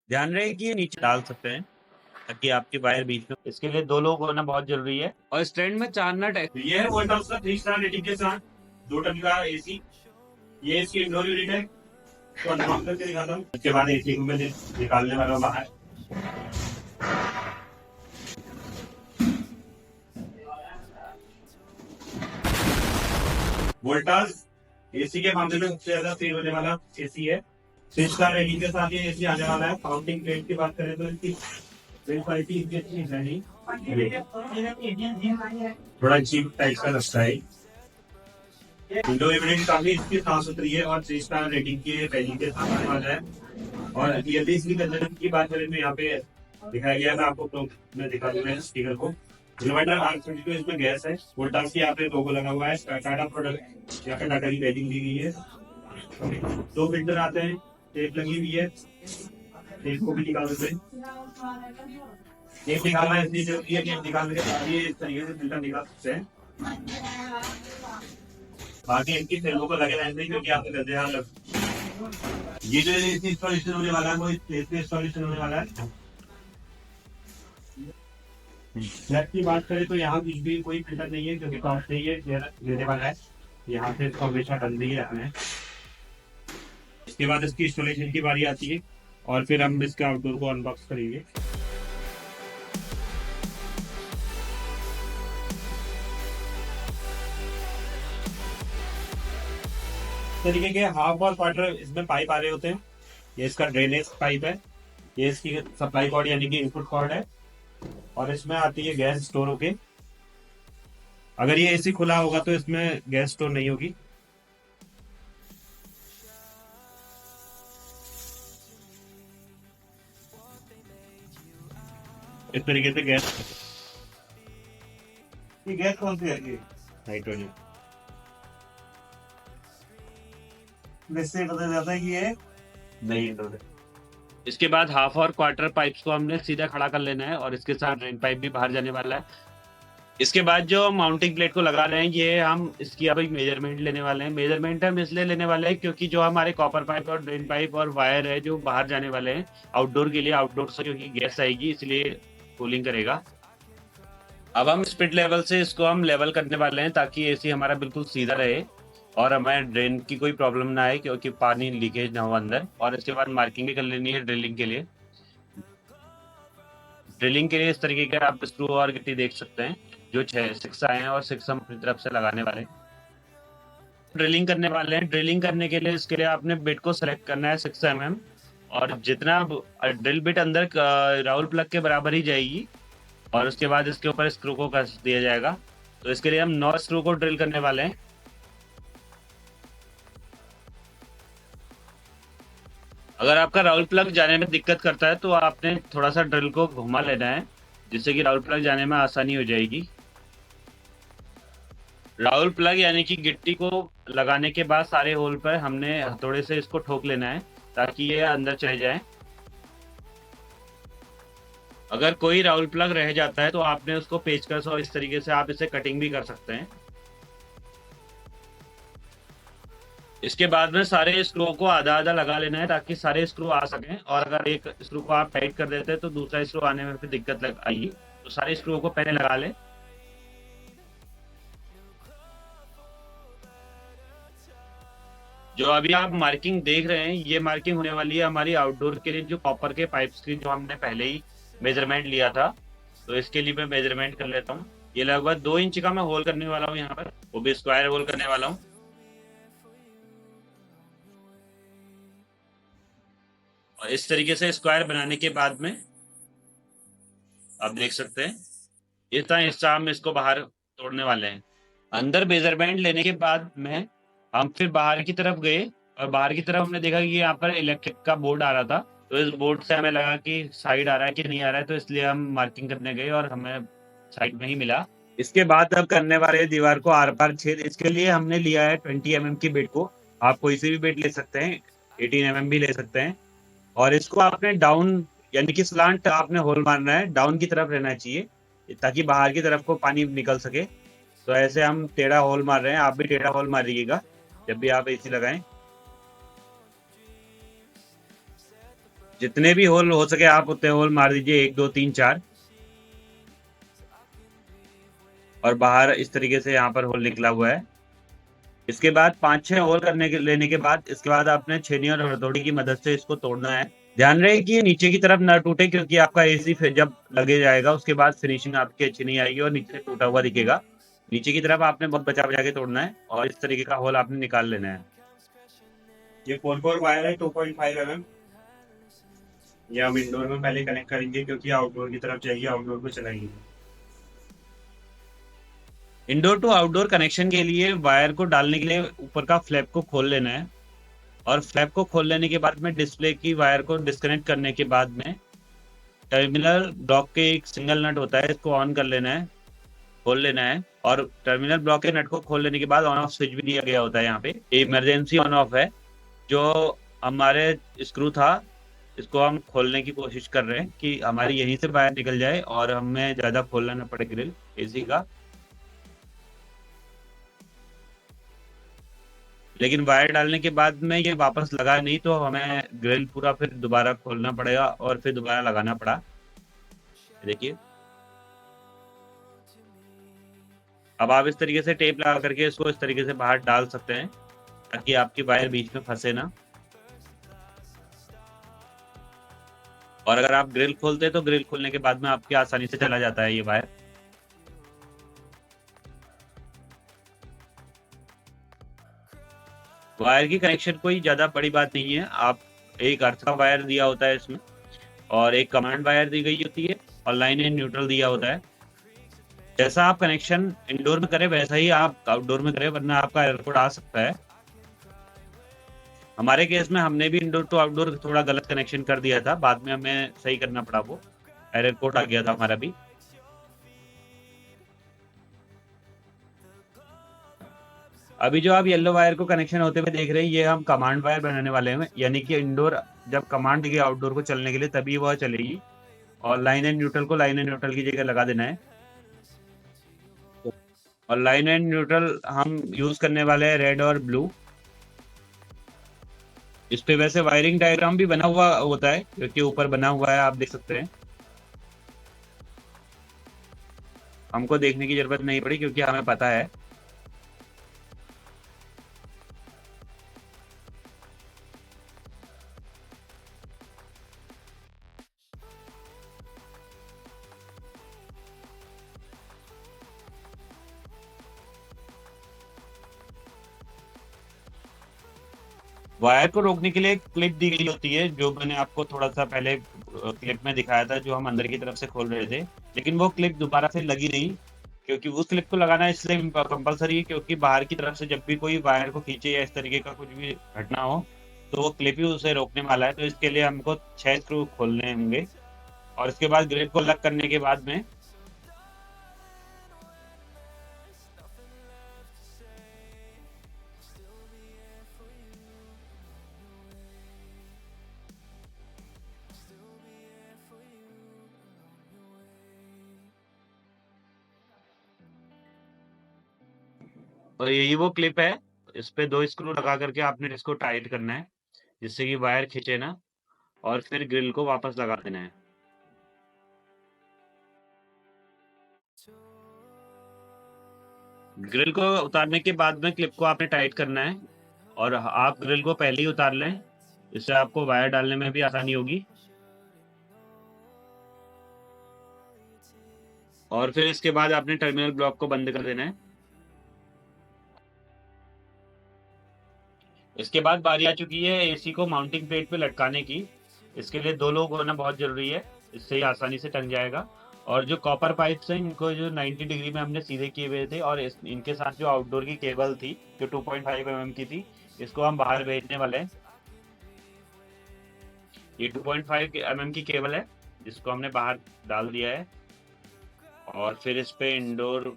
ध्यान रहे कि ये नीचे डाल सकते हैं ताकि आपकी वायर बीच में, इसके लिए 2 लोग होना बहुत जरूरी है। और स्टैंड में 4 नट है। ये है वोल्टास का 3 स्टार रेटिंग के साथ 2 टन का एसी। ये इसकी इंडोर यूनिट है, तो अनलॉक करके दिखाता हूँ। उसके बाद एसी को मैं निकालने वाला हूँ बाहर। वोल्टास एसी के मामले में सबसे ज्यादा सेल होने वाला एसी है। 3 स्टार रेटिंग के साथ ये एसी आने वाला है। काउंटिंग प्लेट की बात करें तो इसकी बिल्ड क्वालिटी इतनी अच्छी है नहीं, थोड़ा चीप टाइप का लगता है। विंडो यूनिट काफी इसकी साफ सुथरी है और 3 स्टार रेटिंग के रेटिंग के साथ आने वाला है। और यदि इसकी कंजन की बात करें तो यहाँ पे दिखाया गया है, मैं आपको मैं दिखा दूंगा स्पीकर को। इन्वर्टर R32 इसमें गैस है। वोल्टास की यहाँ पे लोगो लगा हुआ है। टाटा प्रोडक्ट यहाँ पे टाटा की रेटिंग दी गई है। 2 फिल्टर आते हैं, टेप लगी हुई है, टेप को भी निकाल देते हैं। टेप निकालना इसलिए जरूरी है कि टेप निकालने के बाद ये इस तरीके से फिल्टर निकाल सकते हैं। बाकी इनकी फिल्मों को लगे रहने दें क्योंकि आपको कहते हैं ये जो इंस्टॉलेशन होने वाला है वो इस प्लेस पे इंस्टॉलेशन होने वाला है। फ्लैट की बात करें तो यहाँ कुछ भी कोई फिल्टर नहीं है क्योंकि टॉप से ये लेने वाला है। यहाँ से इसको हमेशा डल दी है हमें। इसके बाद इसकी इंस्टॉलेशन की बारी आती है और फिर हम इसके आउटडोर को अनबॉक्स करेंगे। तरीके के हाफ और क्वार्टर इसमें पाइप आ रहे होते हैं। ये इसका ड्रेनेज पाइप है। ये इसकी सप्लाई कॉर्ड यानी कि इनपुट कॉर्ड है। और इसमें आती है गैस स्टोर होके। अगर ये एसी खुला होगा तो इसमें गैस स्टोर नहीं होगी। इस तरीके से गैस, ये गैस कौन सी है? ये नाइट्रोजन। इससे पता चलता है कि ये नहीं है। इसके बाद हाफ और क्वार्टर पाइप्स को हमने सीधा खड़ा कर लेना है और इसके साथ ड्रेन पाइप भी बाहर जाने वाला है। इसके बाद जो माउंटिंग प्लेट को लगा रहे हैं ये हम इसकी अभी मेजरमेंट लेने वाले हैं। मेजरमेंट हम इसलिए लेने वाले हैं क्योंकि जो हमारे कॉपर पाइप और ड्रेन पाइप और वायर है जो बाहर जाने वाले हैं आउटडोर के लिए, आउटडोर से क्योंकि गैस आएगी इसलिए कूलिंग करेगा। अब हम स्पिट लेवल से इसको हम लेवल करने वाले हैं ताकि एसी हमारा बिल्कुल सीधा रहे और हमें ड्रेन की कोई प्रॉब्लम ना आए क्योंकि पानी लीकेज ना हो अंदर। और इसके बाद मार्किंग भी कर लेनी है ड्रिलिंग के लिए। ड्रिलिंग के लिए इस तरीके के आप स्क्रू और गिट्टी देख सकते हैं जो 6 आए हैं और 6 हम अपनी तरफ से लगाने वाले हैं। ड्रिलिंग करने वाले हैं। ड्रिलिंग करने के लिए इसके लिए आपने बिट को सेलेक्ट करना है 6 mm और जितना ड्रिल बिट अंदर राउल प्लग के बराबर ही जाएगी और उसके बाद इसके ऊपर स्क्रू को कस दिया जाएगा। तो इसके लिए हम 9 स्क्रू को ड्रिल करने वाले हैं। अगर आपका राउल प्लग जाने में दिक्कत करता है तो आपने थोड़ा सा ड्रिल को घुमा लेना है जिससे कि राउल प्लग जाने में आसानी हो जाएगी। राउल प्लग यानी कि गिट्टी को लगाने के बाद सारे होल पर हमने हथौड़े से इसको ठोक लेना है ताकि ये अंदर चले जाए। अगर कोई राउल प्लग रह जाता है तो आपने उसको पेचकस और इस तरीके से आप इसे कटिंग भी कर सकते हैं। इसके बाद में सारे स्क्रू को आधा आधा लगा लेना है ताकि सारे स्क्रू आ सकें और अगर एक स्क्रू को आप टाइट कर देते हैं तो दूसरा स्क्रू आने में फिर दिक्कत आएगी। तो सारे स्क्रू को पहले लगा लें। जो अभी आप मार्किंग देख रहे हैं ये मार्किंग होने वाली है हमारी आउटडोर के लिए जो कॉपर के पाइप्स की जो हमने पहले ही मेजरमेंट लिया था। तो इसके लिए मैं मेजरमेंट कर लेता हूँ। ये लगभग 2 इंच का मैं होल करने वाला हूँ यहाँ पर, वो भी स्क्वायर होल करने वाला हूँ। और इस तरीके से स्क्वायर बनाने के बाद में आप देख सकते हैं इतना हिस्सा हम इसको बाहर तोड़ने वाले हैं। अंदर मेजरमेंट लेने के बाद में हम फिर बाहर की तरफ गए और बाहर की तरफ हमने देखा कि यहाँ पर इलेक्ट्रिक का बोर्ड आ रहा था। तो इस बोर्ड से हमें लगा कि साइड आ रहा है कि नहीं आ रहा है, तो इसलिए हम मार्किंग करने गए और हमें साइड में ही मिला। इसके बाद अब करने वाले दीवार को आर पार छेद। इसके लिए हमने लिया है 20 mm की बेट को। आप कोई सी भी बेट ले सकते हैं, 18 mm भी ले सकते हैं। और इसको आपने डाउन यानी कि स्लांट आपने होल मारना है, डाउन की तरफ रहना चाहिए ताकि बाहर की तरफ को पानी निकल सके। तो ऐसे हम टेढ़ा होल मार रहे हैं, आप भी टेढ़ा होल मारिएगा जब भी आप एसी लगाएं। जितने भी होल हो सके आप उतने होल मार दीजिए, 1 2 3 4। और बाहर इस तरीके से यहाँ पर होल निकला हुआ है। इसके बाद 5-6 होल करने के लेने के बाद इसके बाद आपने छेनी और हथौड़ी की मदद से इसको तोड़ना है। ध्यान रहे कि ये नीचे की तरफ ना टूटे, क्योंकि आपका एसी फिर जब लगे जाएगा उसके बाद फिनिशिंग आपकी अच्छी नहीं आएगी और नीचे टूटा हुआ दिखेगा। नीचे की तरफ आपने बहुत बचा बचा के तोड़ना है और इस तरीके का होल आपने निकाल लेना है। ये 4 वायर है 2.5 mm। ये हम इंडोर में पहले कनेक्ट करेंगे क्योंकि आउटडोर की तरफ जाएगी, आउटडोर को चलाएंगे। इंडोर टू आउटडोर कनेक्शन के लिए वायर को डालने के लिए ऊपर का फ्लैप को खोल लेना है और फ्लैप को खोल लेने के बाद में डिस्प्ले की वायर को डिस्कनेक्ट करने के बाद में टर्मिनल ब्लॉक के एक सिंगल नट होता है, इसको ऑन कर लेना है, खोल लेना है। और टर्मिनल ब्लॉक के नट को खोल लेने के बाद ऑन ऑफ स्विच भी दिया गया होता है। यहाँ पे इमरजेंसी ऑन ऑफ है। जो हमारे स्क्रू था इसको हम खोलने की कोशिश कर रहे हैं कि हमारी यहीं से बाहर निकल जाए और हमें ज्यादा खोलना ना पड़े ग्रिल एसी का। लेकिन वायर डालने के बाद में ये वापस लगा नहीं तो हमें ग्रिल पूरा फिर दोबारा खोलना पड़ेगा और फिर दोबारा लगाना पड़ा। देखिए अब आप इस तरीके से टेप लगा करके इसको इस तरीके से बाहर डाल सकते हैं ताकि आपकी वायर बीच में फंसे ना। और अगर आप ग्रिल खोलते हैं तो ग्रिल खोलने के बाद में आपकी आसानी से चला जाता है ये वायर। वायर की कनेक्शन कोई ज्यादा बड़ी बात नहीं है। आप एक अर्थ का वायर दिया होता है इसमें और एक कमांड वायर दी गई होती है और लाइन एंड न्यूट्रल दिया होता है। जैसा आप कनेक्शन इंडोर में करें वैसा ही आप आउटडोर में करें, वरना आपका एरर कोड आ सकता है। हमारे केस में हमने भी इंडोर टू आउटडोर थोड़ा गलत कनेक्शन कर दिया था, बाद में हमें सही करना पड़ा, वो एरर कोड आ गया था हमारा भी। अभी जो आप येलो वायर को कनेक्शन होते हुए देख रहे हैं ये हम कमांड वायर बनाने वाले हैं, यानी कि इंडोर जब कमांड देगी आउटडोर को चलने के लिए तभी वह चलेगी। और लाइन एंड न्यूट्रल को लाइन एंड न्यूट्रल की जगह लगा देना है। और लाइन एंड न्यूट्रल हम यूज करने वाले हैं रेड और ब्लू। इस पे वैसे वायरिंग डायग्राम भी बना हुआ होता है, क्योंकि ऊपर बना हुआ है, आप देख सकते हैं। हमको देखने की जरूरत नहीं पड़ी क्योंकि हमें पता है। वायर को रोकने के लिए एक क्लिप दी गई होती है, जो मैंने आपको थोड़ा सा पहले क्लिप में दिखाया था, जो हम अंदर की तरफ से खोल रहे थे। लेकिन वो क्लिप दोबारा से लगी नहीं, क्योंकि उस क्लिप को लगाना इसलिए कंपलसरी है क्योंकि बाहर की तरफ से जब भी कोई वायर को खींचे या इस तरीके का कुछ भी घटना हो तो वो क्लिप ही उसे रोकने वाला है। तो इसके लिए हमको 6 स्क्रू खोलने होंगे और इसके बाद ग्रिप को लग करने के बाद में और यही वो क्लिप है। इस पे 2 स्क्रू लगा करके आपने इसको टाइट करना है जिससे कि वायर खींचे ना, और फिर ग्रिल को वापस लगा देना है। ग्रिल को उतारने के बाद में क्लिप को आपने टाइट करना है और आप ग्रिल को पहले ही उतार लें, इससे आपको वायर डालने में भी आसानी होगी। और फिर इसके बाद आपने टर्मिनल ब्लॉक को बंद कर देना है। इसके बाद बारी आ चुकी है एसी को माउंटिंग प्लेट पे लटकाने की। इसके लिए 2 लोग होना बहुत जरूरी है, इससे ही आसानी से टंग जाएगा। और जो कॉपर पाइप्स हैं इनको जो 90 डिग्री में हमने सीधे किए हुए थे, और इनके साथ जो आउटडोर की केबल थी जो 2.5 mm की थी, इसको हम बाहर भेजने वाले हैं। ये 2.5 mm की केबल है जिसको हमने बाहर डाल दिया है। और फिर इस पे इंडोर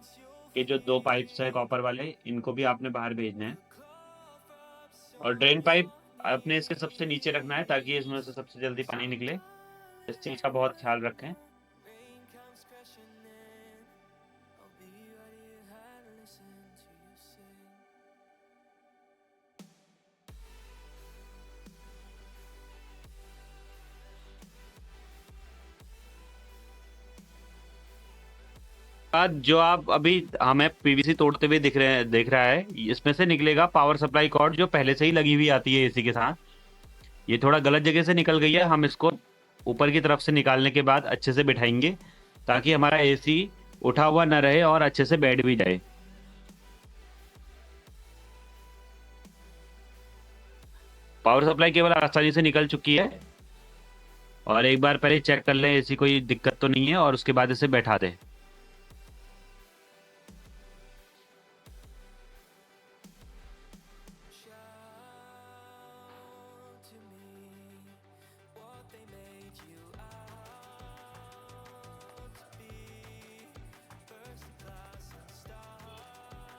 के जो 2 पाइप्स है कॉपर वाले, इनको भी आपने बाहर भेजना है। और ड्रेन पाइप आपने इसके सबसे नीचे रखना है ताकि इसमें से सबसे जल्दी पानी निकले। इस चीज का बहुत ख्याल रखें। बाद जो आप अभी हमें पीवीसी तोड़ते हुए देख रहा है, इसमें से निकलेगा पावर सप्लाई कॉर्ड जो पहले से ही लगी हुई आती है एसी के साथ। ये थोड़ा गलत जगह से निकल गई है, हम इसको ऊपर की तरफ से निकालने के बाद अच्छे से बिठाएंगे ताकि हमारा एसी उठा हुआ ना रहे और अच्छे से बैठ भी जाए। पावर सप्लाई केबल आसानी से निकल चुकी है, और एक बार पहले चेक कर लें एसी कोई दिक्कत तो नहीं है, और उसके बाद इसे बैठा दें।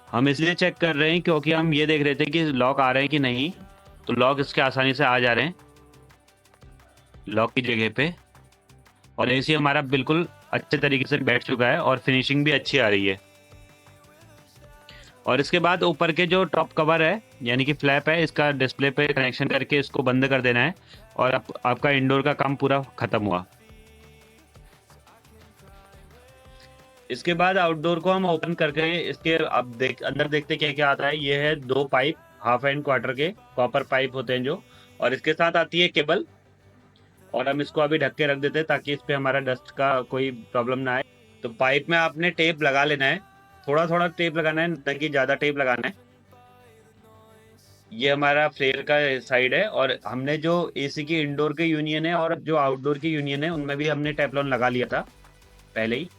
हम इसलिए चेक कर रहे हैं क्योंकि हम ये देख रहे थे कि लॉक आ रहे हैं कि नहीं, तो लॉक इसके आसानी से आ जा रहे हैं लॉक की जगह पे, और एसी हमारा बिल्कुल अच्छे तरीके से बैठ चुका है और फिनिशिंग भी अच्छी आ रही है। और इसके बाद ऊपर के जो टॉप कवर है यानी कि फ्लैप है, इसका डिस्प्ले पे कनेक्शन करके इसको बंद कर देना है, और आपका इंडोर का काम पूरा खत्म हुआ। इसके बाद आउटडोर को हम ओपन करके इसके अब अंदर देखते क्या क्या आता है। ये है 2 पाइप हाफ एंड क्वार्टर के कॉपर पाइप होते हैं जो, और इसके साथ आती है केबल, और हम इसको अभी ढक के रख देते हैं ताकि इस पे हमारा डस्ट का कोई प्रॉब्लम ना आए। तो पाइप में आपने टेप लगा लेना है, थोड़ा थोड़ा टेप लगाना है, न कि ज़्यादा टेप लगाना है। ये हमारा फ्लेयर का साइड है, और हमने जो एसी की इंडोर के यूनियन है और जो आउटडोर की यूनियन है उनमें भी हमने टेफ्लॉन लगा लिया था पहले ही।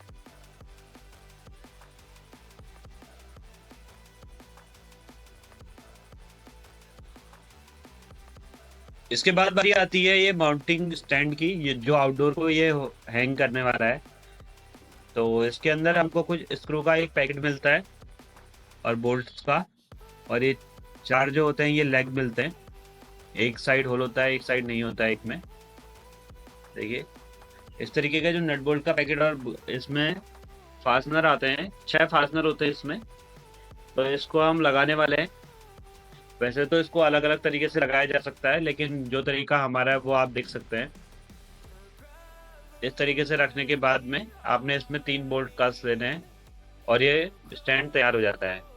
इसके बाद बारी आती है ये माउंटिंग स्टैंड की, ये जो आउटडोर को ये हैंग करने वाला है। तो इसके अंदर हमको कुछ स्क्रू का एक पैकेट मिलता है और बोल्ट्स का, और ये 4 जो होते हैं ये लेग मिलते हैं। एक साइड होल होता है, एक साइड नहीं होता है एक में। देखिए इस तरीके का जो नट बोल्ट का पैकेट, और इसमें फास्टनर आते हैं, 6 फास्टनर होते हैं इसमें। तो इसको हम लगाने वाले हैं। वैसे तो इसको अलग अलग तरीके से लगाया जा सकता है, लेकिन जो तरीका हमारा है वो आप देख सकते हैं। इस तरीके से रखने के बाद में आपने इसमें 3 बोल्ट कस लेने हैं, और ये स्टैंड तैयार हो जाता है।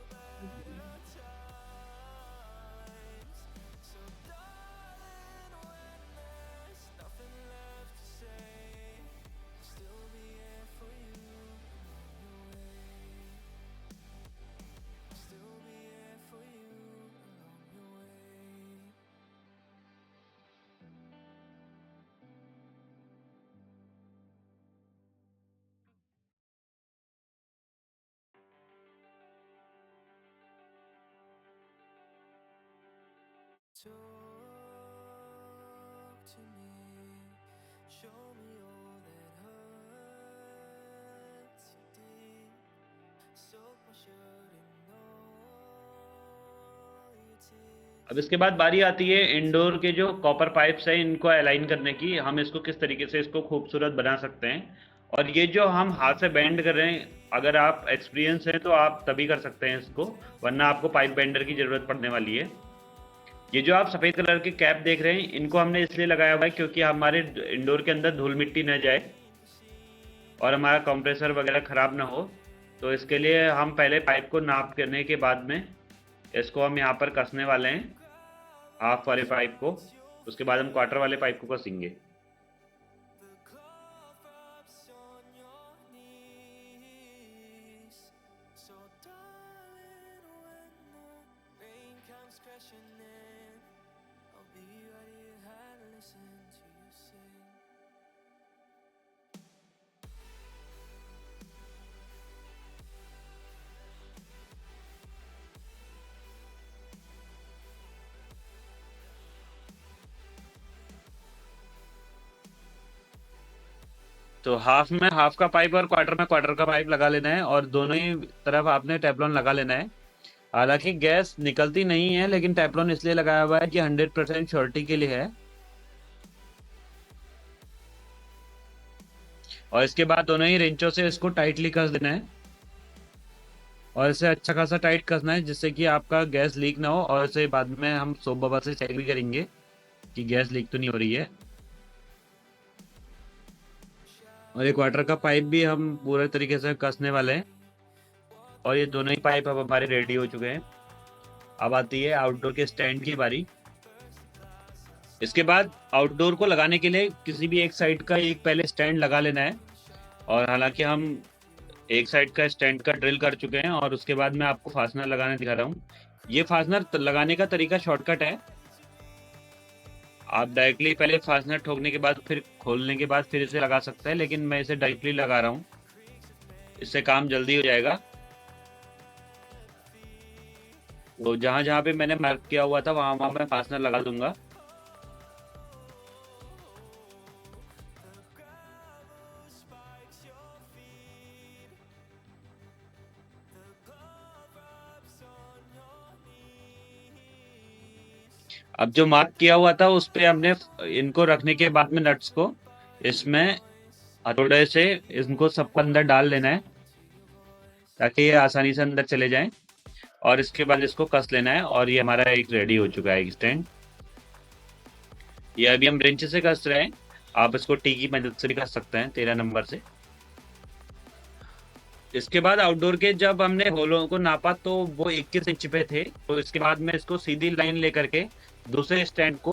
Talk to me, show me all that hurts you deep. Soak my shirt in all your tears. अब इसके बाद बारी आती है इंडोर के जो कॉपर पाइप्स हैं इनको अलाइन करने की, हम इसको किस तरीके से इसको खूबसूरत बना सकते हैं। और ये जो हम हाथ से बेंड कर रहे हैं, अगर आप एक्सपीरियंस हैं तो आप तभी कर सकते हैं इसको, वरना आपको पाइप बेंडर की ज़रूरत पड़ने वाली है। ये जो आप सफ़ेद कलर के कैप देख रहे हैं इनको हमने इसलिए लगाया हुआ है क्योंकि हमारे इंडोर के अंदर धूल मिट्टी न जाए और हमारा कंप्रेसर वगैरह ख़राब ना हो। तो इसके लिए हम पहले पाइप को नाप करने के बाद में इसको हम यहाँ पर कसने वाले हैं, हाफ वाले पाइप को। उसके बाद हम क्वार्टर वाले पाइप को कसेंगे। तो हाफ में हाफ का पाइप और क्वार्टर का पाइप लगा लेना है, और दोनों ही तरफ आपने टेफ्लॉन लगा लेना है। हालांकि गैस निकलती नहीं है, लेकिन टेफ्लॉन इसलिए लगाया हुआ है कि 100% श्योरिटी के लिए है। और इसके बाद दोनों ही रेंचों से इसको टाइटली कस देना है, और इसे अच्छा खासा टाइट कसना है जिससे कि आपका गैस लीक ना हो। और इसे बाद में हम सोप बबल से चेक भी करेंगे कि गैस लीक तो नहीं हो रही है। और ये क्वार्टर का पाइप भी हम पूरे तरीके से कसने वाले हैं। और ये दोनों ही पाइप अब हमारे रेडी हो चुके हैं। अब आती है आउटडोर के स्टैंड की बारी। इसके बाद आउटडोर को लगाने के लिए किसी भी एक साइड का एक पहले स्टैंड लगा लेना है। और हालांकि हम एक साइड का स्टैंड का ड्रिल कर चुके हैं और उसके बाद मैं आपको फास्टनर लगाने दिखा रहा हूँ। ये फास्टनर लगाने का तरीका शॉर्टकट है। आप डायरेक्टली पहले फास्टनर ठोकने के बाद फिर खोलने के बाद फिर इसे लगा सकते हैं, लेकिन मैं इसे डायरेक्टली लगा रहा हूँ, इससे काम जल्दी हो जाएगा। तो जहां जहां पे मैंने मार्क किया हुआ था वहां वहां मैं फास्टनर लगा दूंगा। अब जो मार्क किया हुआ था उस पे हमने इनको रखने के बाद में नट्स को इसमें हथौड़े से इनको सबको अंदर डाल लेना है ताकि ये आसानी से अंदर चले जाएं। और इसके बाद इसको कस लेना है और ये हमारा एक रेडी हो चुका है एक स्टैंड। ये अभी हम ब्रेंच से कस रहे हैं, आप इसको टी की मदद से भी कस सकते हैं 13 नंबर से। इसके बाद आउटडोर के जब हमने होलों को नापा तो वो 21 इंच पे थे, तो इसके बाद मैं इसको सीधी लाइन लेकर के दूसरे स्टैंड को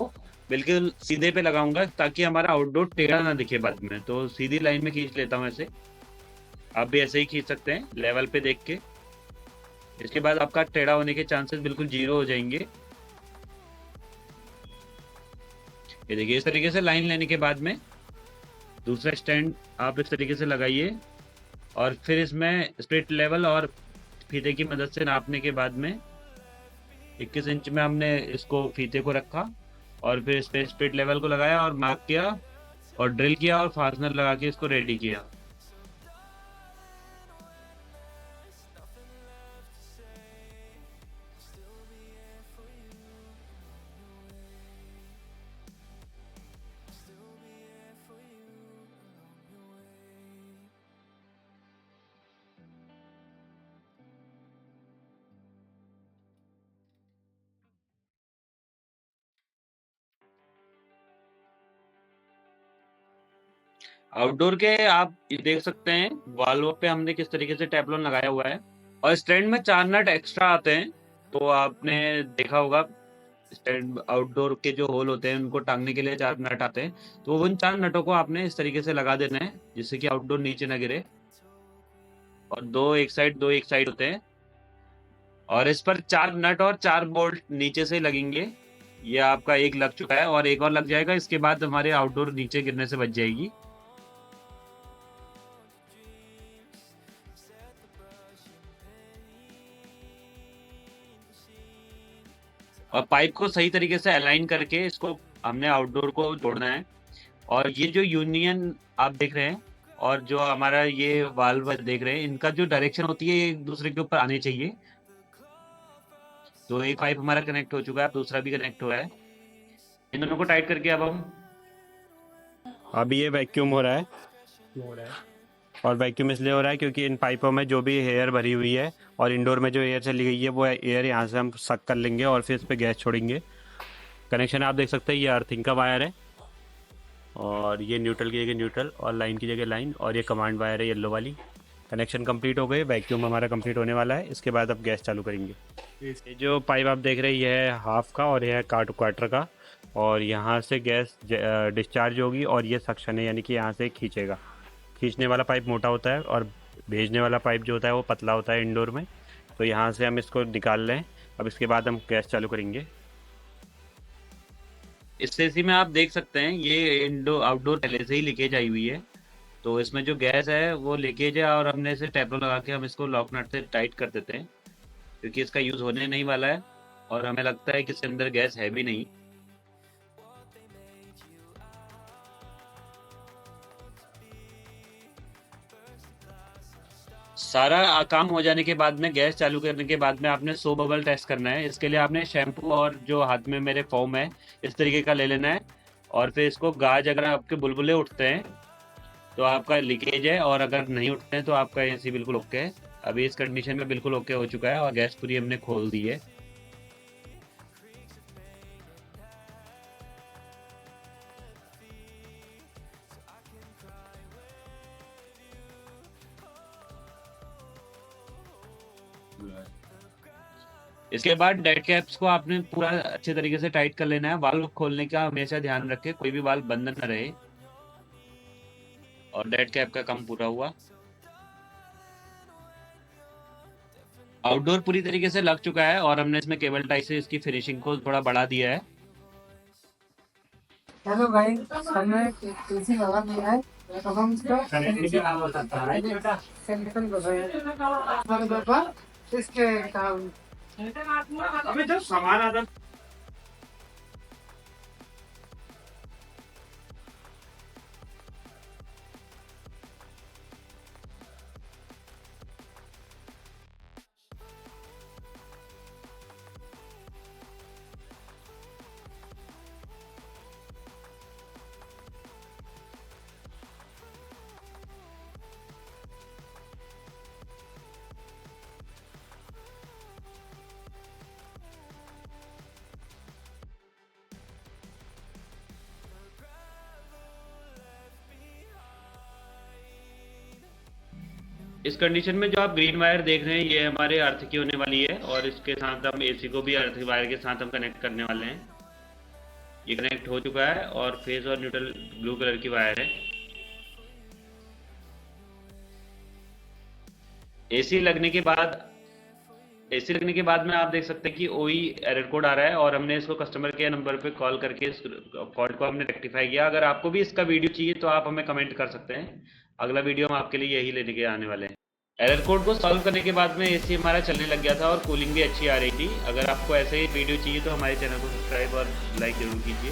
बिल्कुल सीधे पे लगाऊंगा ताकि हमारा आउटडोर टेढ़ा ना दिखे बाद में। तो सीधी लाइन में खींच लेता हूँ ऐसे। आप भी ऐसे ही खींच सकते हैं लेवल पे देख के। इसके बाद आपका टेढ़ा होने के चांसेस बिल्कुल 0 हो जाएंगे। ये देखिए इस तरीके से लाइन लेने के बाद में दूसरा स्टैंड आप इस तरीके से लगाइए और फिर इसमें स्प्लिट लेवल और फीते की मदद से नापने के बाद में 21 इंच में हमने इसको फीते को रखा और फिर इस पे स्प्लिट लेवल को लगाया और मार्क किया और ड्रिल किया और फास्टनर लगा के इसको रेडी किया। आउटडोर के आप ये देख सकते हैं वाल्व पे हमने किस तरीके से टेफ्लॉन लगाया हुआ है और स्टैंड में 4 नट एक्स्ट्रा आते हैं। तो आपने देखा होगा स्टैंड आउटडोर के जो होल होते हैं उनको टांगने के लिए 4 नट आते हैं। तो उन 4 नटों को आपने इस तरीके से लगा देना है जिससे कि आउटडोर नीचे ना गिरे। और दो एक साइड होते हैं और इस पर 4 नट और 4 बोल्ट नीचे से लगेंगे। ये आपका एक लग चुका है और एक और लग जाएगा, इसके बाद हमारे आउटडोर नीचे गिरने से बच जाएगी। और पाइप को सही तरीके से अलाइन करके इसको हमने आउटडोर को जोड़ना है। और ये जो यूनियन आप देख रहे हैं और जो हमारा ये वाल्व देख रहे हैं इनका जो डायरेक्शन होती है एक दूसरे के ऊपर आनी चाहिए। तो एक पाइप हमारा कनेक्ट हो चुका है, दूसरा भी कनेक्ट हुआ है। इन दोनों को टाइट करके अब हम अभी ये वैक्यूम हो रहा है और वैक्यूम इसलिए हो रहा है क्योंकि इन पाइपों में जो भी एयर भरी हुई है और इंडोर में जो एयर चली गई है वो एयर यहाँ से हम सक कर लेंगे और फिर इस पर गैस छोड़ेंगे। कनेक्शन आप देख सकते हैं, ये अर्थिंग का वायर है और ये न्यूट्रल की जगह न्यूट्रल और लाइन की जगह लाइन और ये कमांड वायर है येलो वाली। कनेक्शन कंप्लीट हो गए, वैक्यूम हमारा कंप्लीट होने वाला है। इसके बाद अब गैस चालू करेंगे। ये जो पाइप आप देख रहे हैं ये है हाफ का और ये है क्वार्टर का और यहाँ से गैस डिस्चार्ज होगी और ये सक्शन है यानी कि यहाँ से खींचेगा। खींचने वाला पाइप मोटा होता है और भेजने वाला पाइप जो होता है वो पतला होता है इंडोर में। तो यहाँ से हम इसको निकाल लें। अब इसके बाद हम गैस चालू करेंगे। इस एसी में आप देख सकते हैं ये इंडोर आउटडोर पहले से ही लीकेज आई हुई है। तो इसमें जो गैस है वो लीकेज है और हमने इसे टेपलो लगा के हम इसको लॉक नट से टाइट कर देते हैं क्योंकि इसका यूज़ होने नहीं वाला है और हमें लगता है कि इसके अंदर गैस है भी नहीं। सारा काम हो जाने के बाद में गैस चालू करने के बाद में आपने सो बबल टेस्ट करना है। इसके लिए आपने शैम्पू और जो हाथ में मेरे फोम है इस तरीके का ले लेना है और फिर इसको गाज अगर आपके बुलबुले उठते हैं तो आपका लीकेज है और अगर नहीं उठते हैं तो आपका एसी बिल्कुल ओके है। अभी इस कंडीशन में बिल्कुल ओके हो चुका है और गैस पूरी हमने खोल दी है। इसके बाद डेड कैप्स को आपने पूरा अच्छे तरीके से टाइट कर लेना है। वाल्व खोलने का हमेशा ध्यान रखें, कोई भी वाल्व बंद न रहे। और डेड कैप का काम पूरा हुआ। आउटडोर पूरी तरीके से लग चुका है और हमने इसमें केबल टाई से इसकी फिनिशिंग को थोड़ा बढ़ा दिया है। हेलो भाई, हमने एसी लगा दिया है। अब हम इसका सेंट्रल बताएं इसके काम अबे जब सामान आता इस कंडीशन में जो आप ग्रीन वायर देख रहे हैं ये हमारे अर्थ की होने वाली है और इसके साथ हम एसी को भी अर्थ वायर के साथ हम कनेक्ट करने वाले हैं। ये कनेक्ट हो चुका है और फेस और न्यूट्रल ब्लू कलर की वायर है। एसी लगने के बाद में आप देख सकते हैं कि ओई एरर कोड आ रहा है और हमने इसको कस्टमर केयर नंबर पे कॉल करके इस फॉल्ट को हमने रेक्टिफाई किया। अगर आपको भी इसका वीडियो चाहिए तो आप हमें कमेंट कर सकते हैं, अगला वीडियो हम आपके लिए यही लेने के आने वाले हैं। एरर कोड को सॉल्व करने के बाद में एसी हमारा चलने लग गया था और कूलिंग भी अच्छी आ रही थी। अगर आपको ऐसे ही वीडियो चाहिए तो हमारे चैनल को सब्सक्राइब और लाइक जरूर कीजिए।